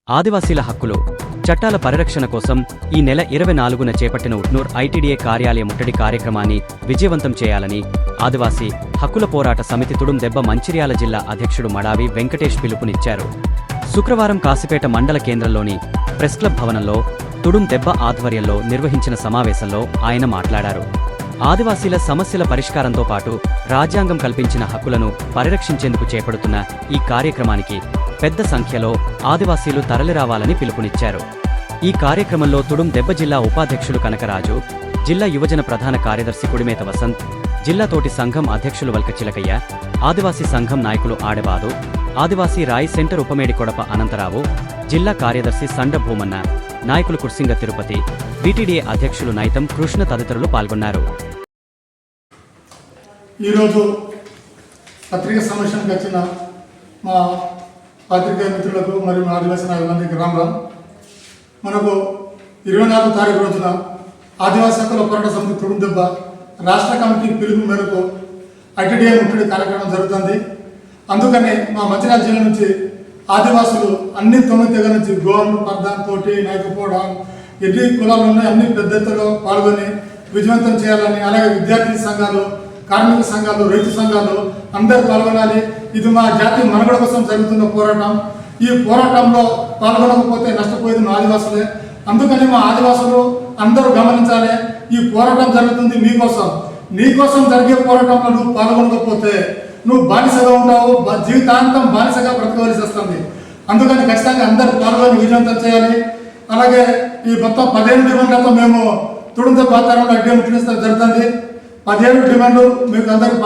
ఆదివాసీల హక్కులు చట్టాల పరిరక్షణ కోసం ఈ నెల 24న చేపట్టిన ఉట్నూర్ ఐటీడీఏ కార్యాలయ ముట్టడి కార్యక్రమాన్ని విజయవంతం చేయాలని ఆదివాసీ హక్కుల పోరాట సమితి తుడుం దెబ్బ మంచిర్యాల జిల్లా అధ్యక్షుడు మడావి వెంకటేష్ పిలుపునిచ్చారు. శుక్రవారం కాసిపేట మండల కేంద్రంలోని ప్రెస్ క్లబ్ భవనంలో తుడుం దెబ్బ ఆధ్వర్యంలో నిర్వహించిన సమావేశంలో ఆయన మాట్లాడారు. ఆదివాసీల సమస్యల పరిష్కారంతో పాటు రాజ్యాంగం కల్పించిన హక్కులను పరిరక్షించేందుకు చేపడుతున్న ఈ కార్యక్రమానికి పెద్ద సంఖ్యలో ఆదివాసీలు తరలిరావాలని పిలుపునిచ్చారు. ఈ కార్యక్రమంలో తుడుం దెబ్బ జిల్లా ఉపాధ్యక్షులు కనకరాజు, జిల్లా యువజన ప్రధాన కార్యదర్శి కుడిమేత వసంత్, జిల్లా తోటి సంఘం అధ్యక్షులు వల్క చిలకయ్య, ఆదివాసీ సంఘం నాయకులు ఆడెబాదు, ఆదివాసీ రాయ్ సెంటర్ ఉపమేడి కొడప అనంతరావు, జిల్లా కార్యదర్శి సండ భూమన్న, నాయకులు కుర్సింగ తిరుపతి, వీటీడీఏ అధ్యక్షులు నైతం కృష్ణ తదితరులు పాల్గొన్నారు. ఈరోజు పత్రికా సమావేశానికి వచ్చిన మా పాత్రికేయ మిత్రులకు మరియు ఆదివాసీ నాయకులందరికీ రామ్. మనకు 24వ తారీఖు రోజున ఆదివాసీ హక్కుల పోరాట సమితి తుడుం దెబ్బ రాష్ట్ర కమిటీ పిలుపు మేరకు ఐటీడీఏ ముట్టడి కార్యక్రమం జరుగుతుంది. అందుకని మా మంచిర్యాల జిల్లా నుంచి ఆదివాసులు అన్ని 9 తెగల నుంచి గోండు, పర్దాన్, తోటి, నాయకపోడ, ఎన్ని కులాలు ఉన్నాయి అన్ని పెద్ద ఎత్తులో పాల్గొని విజయవంతం చేయాలని, అలాగే విద్యార్థి సంఘాలు, కార్మిక సంఘాలు, రైతు సంఘాలు అందరూ పాల్గొనాలి. ఇది మా జాతి మనుగడ కోసం జరుగుతున్న పోరాటం. ఈ పోరాటంలో పాల్గొనకపోతే నష్టపోయేది మా ఆదివాసులే. అందుకని మా ఆదివాసులు అందరూ గమనించాలి, ఈ పోరాటం జరుగుతుంది మీకోసం. నీకోసం జరిగే పోరాటంలో నువ్వు పాల్గొనకపోతే నువ్వు బానిసగా ఉంటావు, జీవితాంతం బానిసగా బ్రతకవలసి వస్తుంది. అందుకని ఖచ్చితంగా అందరూ పాల్గొని విజయవంతం చేయాలి. అలాగే ఈ మొత్తం 15 డిమాండ్లతో మేము తుడుం దెబ్బ ఆధ్వర్యంలో ఐటీడీఏ ముట్టడి జరుగుతుంది. 17 డిమాండ్లు మీకు అందరికీ